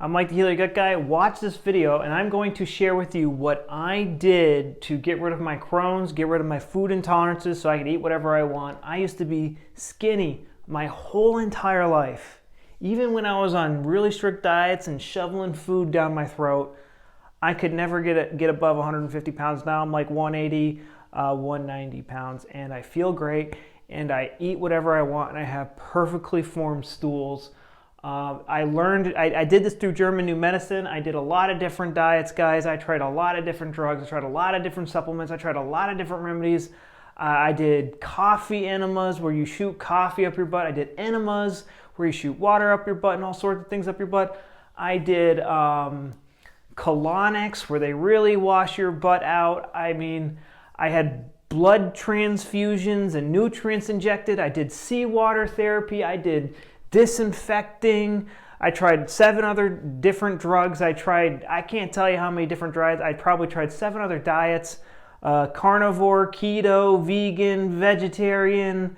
I'm Mike the Healer Gut Guy. Watch this video and I'm going to share with you what I did to get rid of my Crohn's, get rid of my food intolerances so I could eat whatever I want. I used to be skinny my whole entire life. Even when I was on really strict diets and shoveling food down my throat, I could never get above 150 pounds. Now I'm like 180, 190 pounds, and I feel great, and I eat whatever I want, and I have perfectly formed stools. I did this through German New Medicine. I did a lot of different diets, guys. I tried a lot of different drugs. I tried a lot of different supplements. I tried a lot of different remedies. I did coffee enemas where you shoot coffee up your butt. I did enemas where you shoot water up your butt and all sorts of things up your butt. I did colonics where they really wash your butt out. I mean, I had blood transfusions and nutrients injected. I did seawater therapy. I did disinfecting. I tried 7 other different drugs. I can't tell you how many different diets. I probably tried 7 other diets. Carnivore, keto, vegan, vegetarian,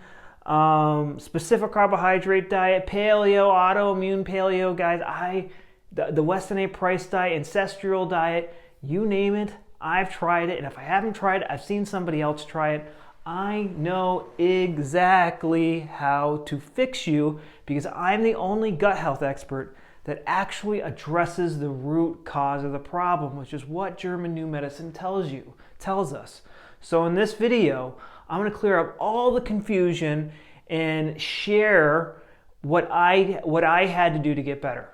specific carbohydrate diet, paleo, autoimmune paleo, guys. The Weston A. Price diet, ancestral diet, you name it, I've tried it. And if I haven't tried it, I've seen somebody else try it. I know exactly how to fix you because I'm the only gut health expert that actually addresses the root cause of the problem, which is what German New Medicine tells us. So in this video, I'm going to clear up all the confusion and share what I had to do to get better.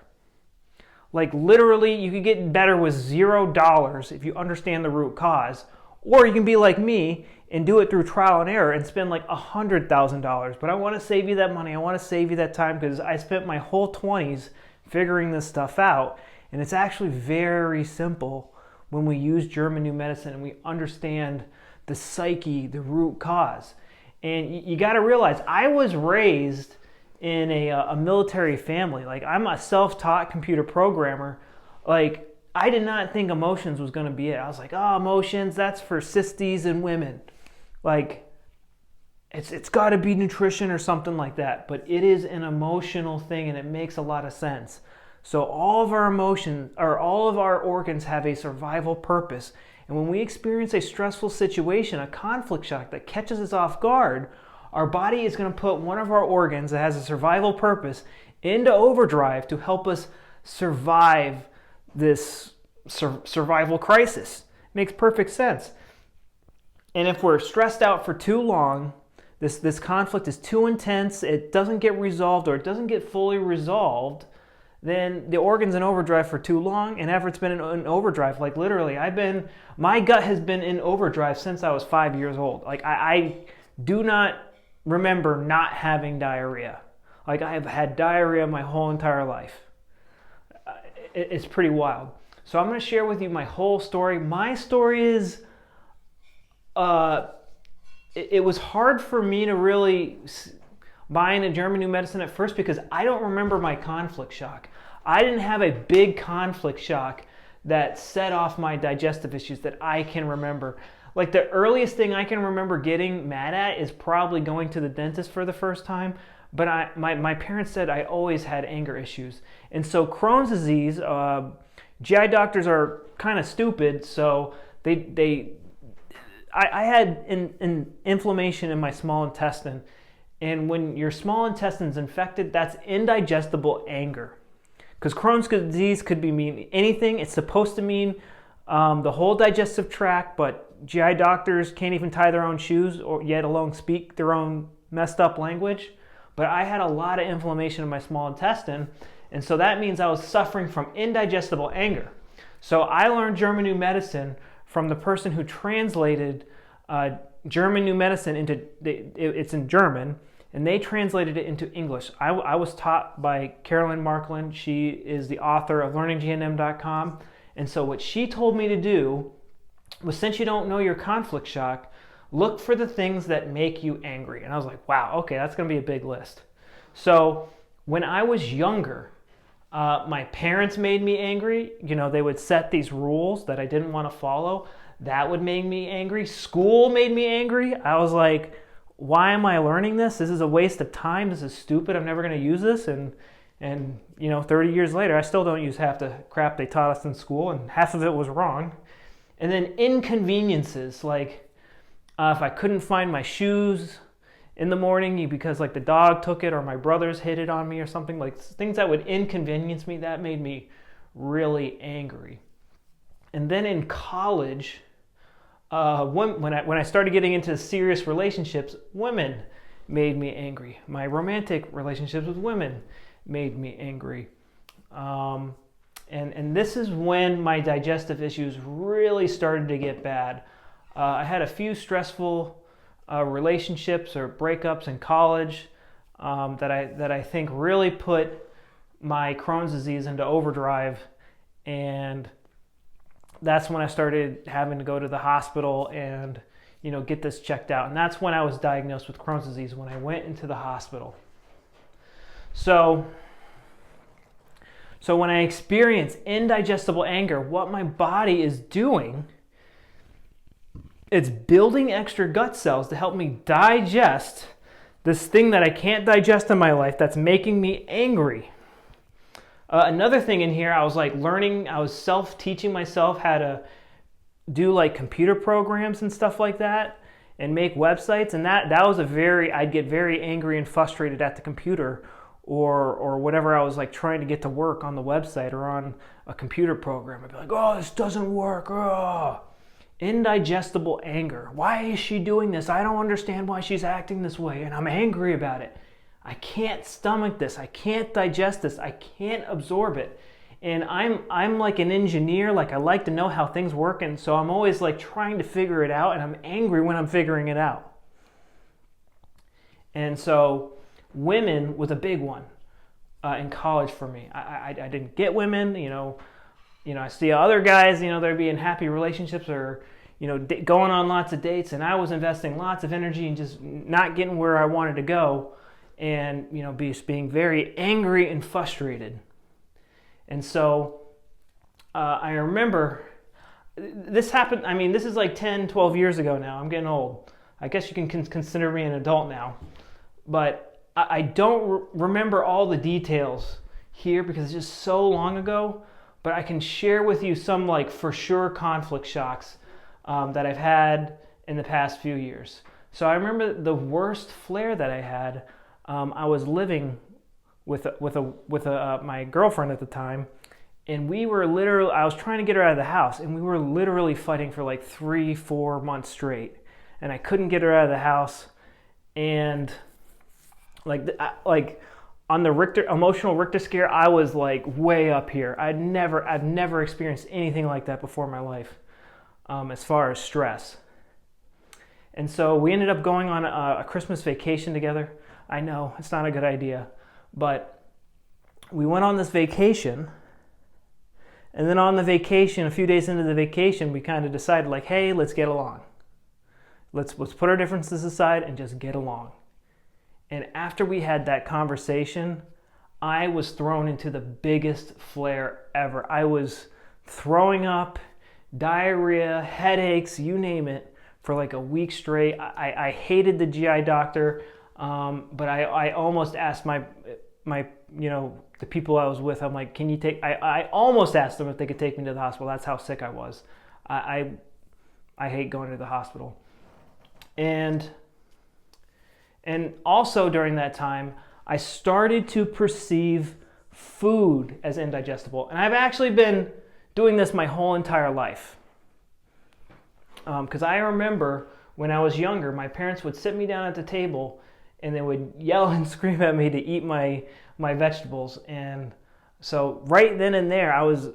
Like literally, you could get better with $0 if you understand the root cause, or you can be like me and do it through trial and error and spend like $100,000. But I want to save you that money. I want to save you that time because I spent my whole 20s figuring this stuff out. And it's actually very simple when we use German New Medicine and we understand the psyche, the root cause. And you got to realize, I was raised in a military family. Like, I'm a self-taught computer programmer. Like, I did not think emotions was going to be it. I was like, oh, emotions, that's for cisties and women. Like, it's got to be nutrition or something like that. But it is an emotional thing, and it makes a lot of sense. So all of our emotions, or all of our organs have a survival purpose. And when we experience a stressful situation, a conflict shock that catches us off guard, our body is going to put one of our organs that has a survival purpose into overdrive to help us survive this survival crisis. Makes perfect sense. And if we're stressed out for too long, this conflict is too intense, it doesn't get resolved, or it doesn't get fully resolved, then the organ's in overdrive for too long, and effort's been in overdrive. Like literally, my gut has been in overdrive since I was 5 years old. Like I do not remember not having diarrhea. Like I have had diarrhea my whole entire life. It's pretty wild. So I'm going to share with you my whole story. My story is, it was hard for me to really buy into German New Medicine at first because I don't remember my conflict shock. I didn't have a big conflict shock that set off my digestive issues that I can remember. Like the earliest thing I can remember getting mad at is probably going to the dentist for the first time. But my parents said I always had anger issues. And so Crohn's disease, GI doctors are kind of stupid. So I had an inflammation in my small intestine. And when your small intestine's infected, that's indigestible anger. Because Crohn's disease could mean anything. It's supposed to mean the whole digestive tract, but GI doctors can't even tie their own shoes, or yet alone speak their own messed up language. But I had a lot of inflammation in my small intestine, and so that means I was suffering from indigestible anger. So I learned German New Medicine from the person who translated German New Medicine into, it's in German, and they translated it into English. I was taught by Carolyn Markland. She is the author of learninggnm.com. And so what she told me to do was, since you don't know your conflict shock, look for the things that make you angry. And I was like, wow, okay, that's going to be a big list. So when I was younger, my parents made me angry. You know, they would set these rules that I didn't want to follow. That would make me angry. School made me angry. I was like, why am I learning this? This is a waste of time. This is stupid. I'm never going to use this. And And 30 years later, I still don't use half the crap they taught us in school, and half of it was wrong. And then inconveniences, like if I couldn't find my shoes in the morning because like the dog took it or my brothers hid it on me or something, like things that would inconvenience me, that made me really angry. And then in college, when I started getting into serious relationships, women made me angry. My romantic relationships with women made me angry. And this is when my digestive issues really started to get bad. I had a few stressful relationships or breakups in college that I think really put my Crohn's disease into overdrive, and that's when I started having to go to the hospital and get this checked out. And that's when I was diagnosed with Crohn's disease, when I went into the hospital. So when I experience indigestible anger, what my body is doing, it's building extra gut cells to help me digest this thing that I can't digest in my life that's making me angry. Another thing in here, I was self-teaching myself how to do like computer programs and stuff like that and make websites. And that was I'd get very angry and frustrated at the computer or whatever I was like trying to get to work on the website or on a computer program. I'd be like, oh, this doesn't work. Oh. Indigestible anger. Why is she doing this? I don't understand why she's acting this way, and I'm angry about it. I can't stomach this. I can't digest this. I can't absorb it. And I'm like an engineer. Like I like to know how things work, and so I'm always like trying to figure it out, and I'm angry when I'm figuring it out. And so women was a big one in college for me. I didn't get women, I see other guys, they'd be in happy relationships or, going on lots of dates, and I was investing lots of energy and just not getting where I wanted to go, and, being very angry and frustrated. And so I remember this happened, this is like 10, 12 years ago now. I'm getting old. I guess you can consider me an adult now. But I don't remember all the details here because it's just so long ago. But I can share with you some like for sure conflict shocks that I've had in the past few years. So I remember the worst flare that I had. I was living with my girlfriend at the time, and we were literally, I was trying to get her out of the house, and we were literally fighting for like 3-4 months straight, and I couldn't get her out of the house, and like on the emotional Richter scale, I was like way up here. I've never experienced anything like that before in my life, as far as stress. And so we ended up going on a Christmas vacation together. I know it's not a good idea, but we went on this vacation, and then on the vacation, a few days into the vacation, we kind of decided like, hey, let's get along. Let's put our differences aside and just get along. And after we had that conversation, I was thrown into the biggest flare ever. I was throwing up, diarrhea, headaches, you name it, for like a week straight. I hated the GI doctor, but I almost asked my the people I was with, I'm like, can you take, I almost asked them if they could take me to the hospital. That's how sick I was. I hate going to the hospital. And also during that time, I started to perceive food as indigestible. And I've actually been doing this my whole entire life. Because I remember when I was younger, my parents would sit me down at the table and they would yell and scream at me to eat my vegetables. And so right then and there, I was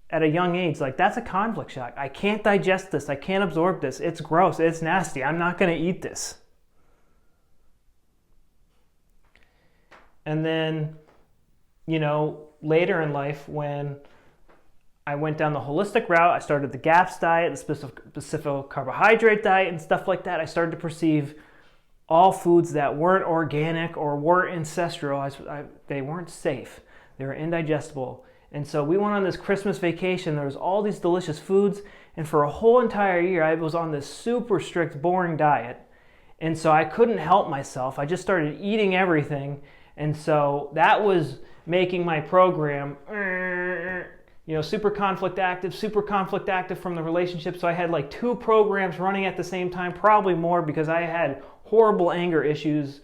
at a young age, like, that's a conflict shock. I can't digest this. I can't absorb this. It's gross. It's nasty. I'm not going to eat this. And then, later in life, when I went down the holistic route, I started the GAPS diet, the specific carbohydrate diet, and stuff like that. I started to perceive all foods that weren't organic or weren't ancestral. They weren't safe. They were indigestible. And so we went on this Christmas vacation. There was all these delicious foods. And for a whole entire year, I was on this super strict, boring diet. And so I couldn't help myself. I just started eating everything. And so that was making my program, super conflict active from the relationship. So I had like 2 programs running at the same time, probably more, because I had horrible anger issues.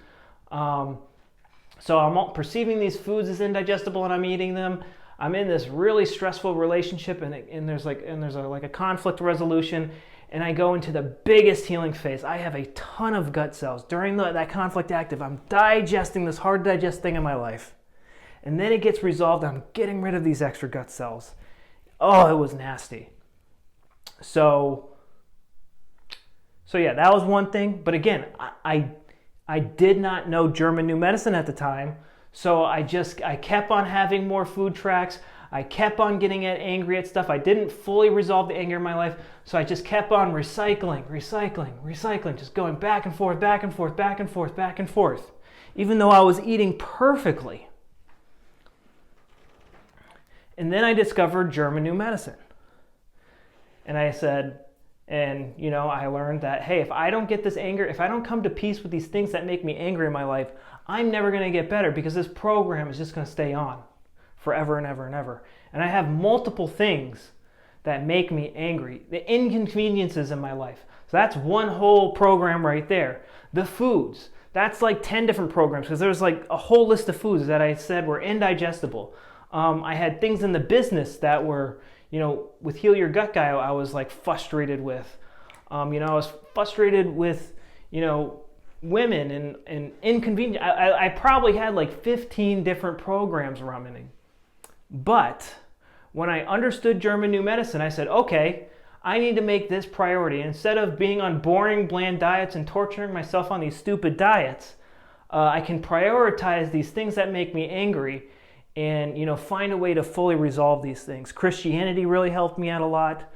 So I'm perceiving these foods as indigestible and I'm eating them. I'm in this really stressful relationship and there's a conflict resolution, and I go into the biggest healing phase. I have a ton of gut cells. During that conflict active, I'm digesting this hard to digest thing in my life. And then it gets resolved. I'm getting rid of these extra gut cells. Oh, it was nasty. So yeah, that was one thing. But again, I did not know German New Medicine at the time. So I kept on having more food tracks. I kept on getting angry at stuff. I didn't fully resolve the anger in my life. So I just kept on recycling, just going back and forth, even though I was eating perfectly. And then I discovered German New Medicine. And I said, I learned that, hey, if I don't get this anger, if I don't come to peace with these things that make me angry in my life, I'm never going to get better, because this program is just going to stay on forever and ever and ever. And I have multiple things that make me angry, the inconveniences in my life. So that's one whole program right there. The foods, that's like 10 different programs, because there's like a whole list of foods that I said were indigestible. I had things in the business that were, with Heal Your Gut Guy, I was like frustrated with. I was frustrated with, women and inconvenient. I probably had like 15 different programs running. But when I understood German New Medicine, I said, okay, I need to make this priority. Instead of being on boring, bland diets and torturing myself on these stupid diets, I can prioritize these things that make me angry and find a way to fully resolve these things. Christianity really helped me out a lot.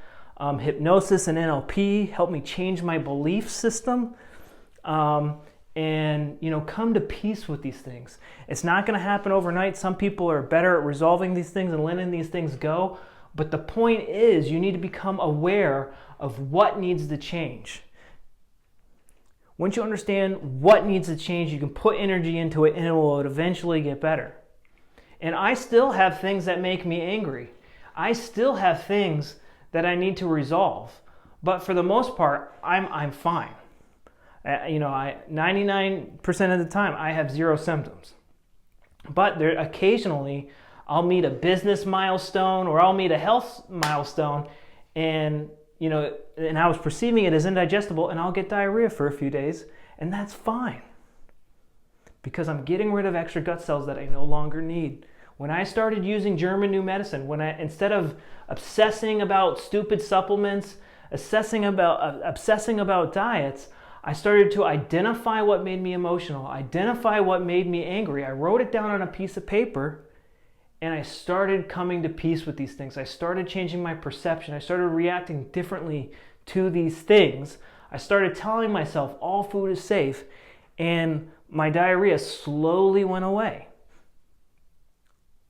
Hypnosis and NLP helped me change my belief system, and come to peace with these things. It's not going to happen overnight. Some people are better at resolving these things and letting these things go. But the point is, you need to become aware of what needs to change. Once you understand what needs to change, you can put energy into it and it will eventually get better. And I still have things that make me angry. I still have things that I need to resolve. But for the most part, I'm fine. 99% of the time, I have 0 symptoms. But occasionally, I'll meet a business milestone or I'll meet a health milestone, and I was perceiving it as indigestible, and I'll get diarrhea for a few days, and that's fine, because I'm getting rid of extra gut cells that I no longer need. When I started using German New Medicine, instead of obsessing about stupid supplements, obsessing about diets, I started to identify what made me emotional, identify what made me angry. I wrote it down on a piece of paper, and I started coming to peace with these things. I started changing my perception. I started reacting differently to these things. I started telling myself all food is safe, and my diarrhea slowly went away.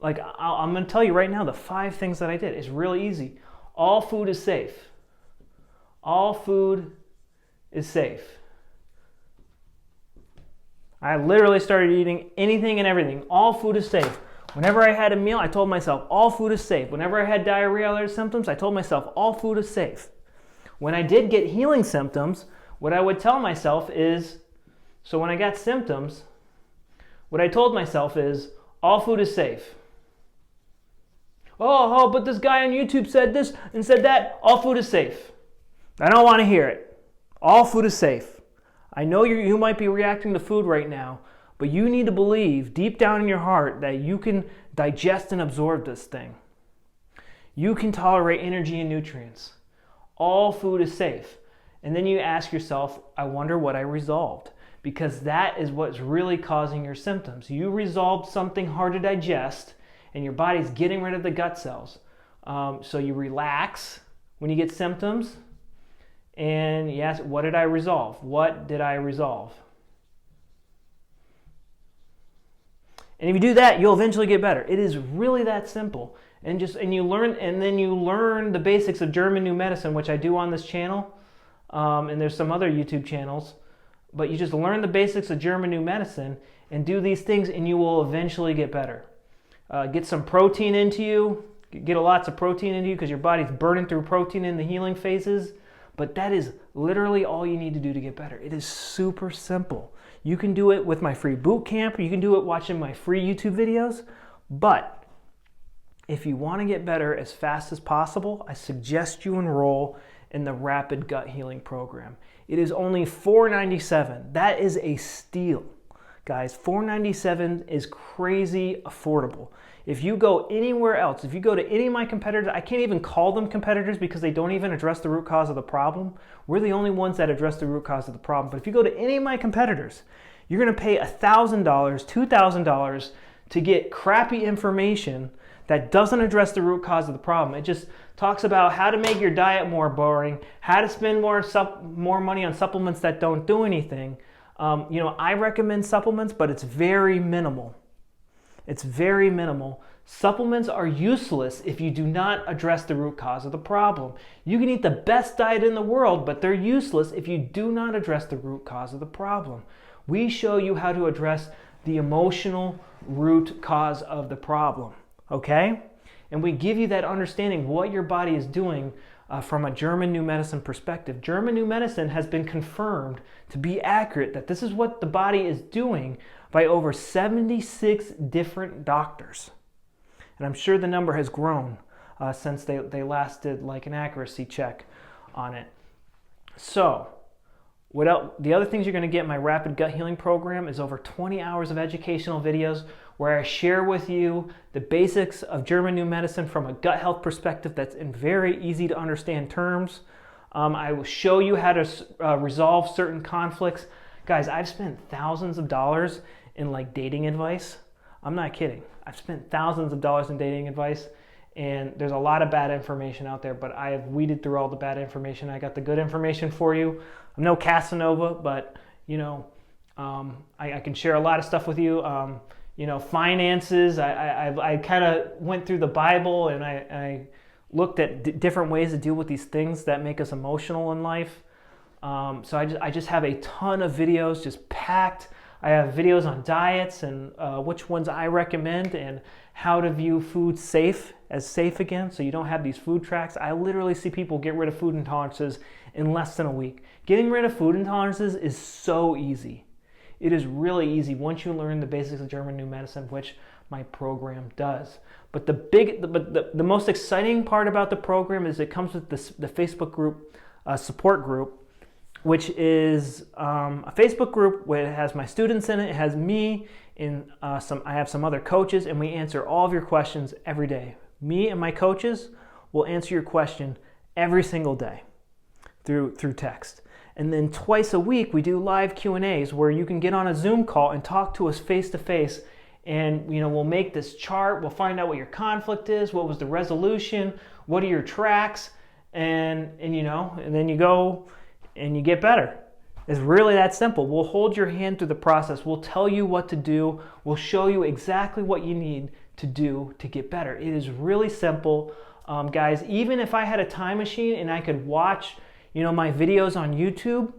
Like, I'm going to tell you right now, the 5 things that I did is really easy. All food is safe. All food is safe. I literally started eating anything and everything. All food is safe. Whenever I had a meal, I told myself, all food is safe. Whenever I had diarrhea or other symptoms, I told myself, all food is safe. When I did get healing symptoms, what I would tell myself is, so when I got symptoms, what I told myself is, all food is safe. Oh, but this guy on YouTube said this and said that. All food is safe. I don't want to hear it. All food is safe. I know you might be reacting to food right now, but you need to believe deep down in your heart that you can digest and absorb this thing. You can tolerate energy and nutrients. All food is safe. And then you ask yourself, I wonder what I resolved. Because that is what's really causing your symptoms. You resolved something hard to digest, and your body's getting rid of the gut cells. So you relax when you get symptoms, and you ask, what did I resolve? What did I resolve? And if you do that, you'll eventually get better. It is really that simple. And you learn the basics of German New Medicine, which I do on this channel. And there's some other YouTube channels. but you just learn the basics of German new medicine and do these things and you will eventually get better. Get some protein into you, get lots of protein into you because your body's burning through protein in the healing phases. But that is literally all you need to do to get better. It is super simple. You can do it with my free boot camp. You can do it watching my free YouTube videos. But if you want to get better as fast as possible, I suggest you enroll in the Rapid Gut Healing Program. It is only $497. That is a steal. Guys, $497 is crazy affordable. If you go anywhere else, if you go to any of my competitors, I can't even call them competitors because they don't even address the root cause of the problem. We're the only ones that address the root cause of the problem. But if you go to any of my competitors, you're going to pay $1,000, $2,000 to get crappy information that doesn't address the root cause of the problem. It just talks about how to make your diet more boring, how to spend more money on supplements that don't do anything. I recommend supplements, but it's very minimal. It's very minimal. Supplements are useless if you do not address the root cause of the problem. You can eat the best diet in the world, but they're useless if you do not address the root cause of the problem. We show you how to address the emotional root cause of the problem, okay? And we give you that understanding what your body is doing from a German new medicine perspective. German new medicine has been confirmed to be accurate, that this is what the body is doing by over 76 different doctors. And I'm sure the number has grown since they last did like an accuracy check on it. So, the other things you're going to get in my Rapid Gut Healing Program is over 20 hours of educational videos where I share with you the basics of German new medicine from a gut health perspective that's in very easy to understand terms. I will show you how to resolve certain conflicts. Guys, I've spent thousands of dollars in like dating advice. I'm not kidding. I've spent thousands of dollars in dating advice, and there's a lot of bad information out there, but I have weeded through all the bad information. I got the good information for you. I'm no Casanova, but I can share a lot of stuff with you. Finances, I kind of went through the Bible and I looked at different ways to deal with these things that make us emotional in life. So I just have a ton of videos just packed. I have videos on diets and which ones I recommend and how to view food as safe again so you don't have these food tracks. I literally see people get rid of food intolerances in less than a week. Getting rid of food intolerances is so easy. It is really easy once you learn the basics of German new medicine, which my program does. But the most exciting part about the program is it comes with the Facebook group, support group, which is a Facebook group where it has my students in it. It has me and I have some other coaches, and we answer all of your questions every day. Me and my coaches will answer your question every single day through text. And then twice a week we do live Q&As where you can get on a Zoom call and talk to us face to face. And we'll make this chart. We'll find out what your conflict is, what was the resolution, what are your tracks, and then you go and you get better. It's really that simple. We'll hold your hand through the process. We'll tell you what to do. We'll show you exactly what you need to do to get better. It is really simple. Guys, even if I had a time machine and I could watch my videos on YouTube,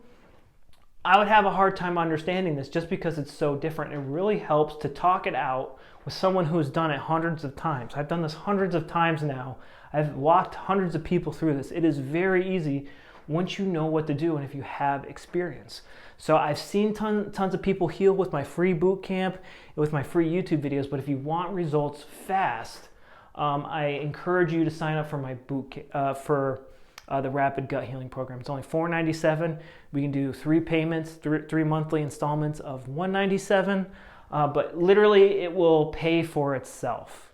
I would have a hard time understanding this just because it's so different. It really helps to talk it out with someone who's done it hundreds of times. I've done this hundreds of times now. I've walked hundreds of people through this. It is very easy once you know what to do and if you have experience. So I've seen tons of people heal with my free boot camp, with my free YouTube videos, but if you want results fast, I encourage you to sign up for my boot camp, for the Rapid Gut Healing Program. It's only $497. We can do 3 payments, 3 monthly installments of $197, but literally it will pay for itself.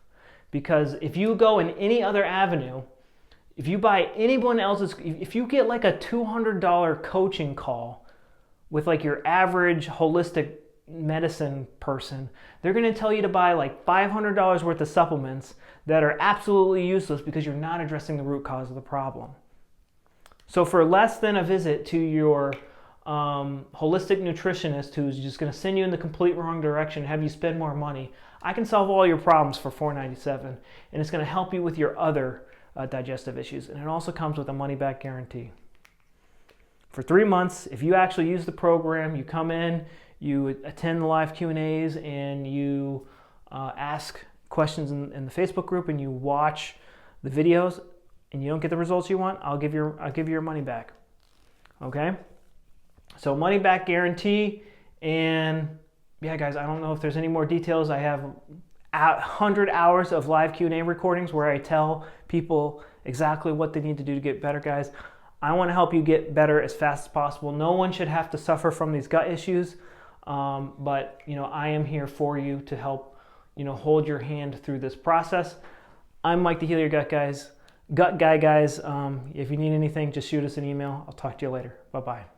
Because if you go in any other avenue, if you buy anyone else's, if you get like a $200 coaching call with like your average holistic medicine person, they're going to tell you to buy like $500 worth of supplements that are absolutely useless because you're not addressing the root cause of the problem. So for less than a visit to your holistic nutritionist who's just going to send you in the complete wrong direction, have you spend more money, I can solve all your problems for $497, and it's going to help you with your other digestive issues, and it also comes with a money-back guarantee. For 3 months, if you actually use the program, you come in, you attend the live Q&As, and you ask questions in the Facebook group, and you watch the videos, and you don't get the results you want, I'll give you your money back. Okay? So money back guarantee. And yeah, guys, I don't know if there's any more details. I have 100 hours of live Q&A recordings where I tell people exactly what they need to do to get better, guys. I want to help you get better as fast as possible. No one should have to suffer from these gut issues, but I am here for you to help hold your hand through this process. I'm Mike, the Heal Your Gut Guy, guys. If you need anything, just shoot us an email. I'll talk to you later. Bye-bye.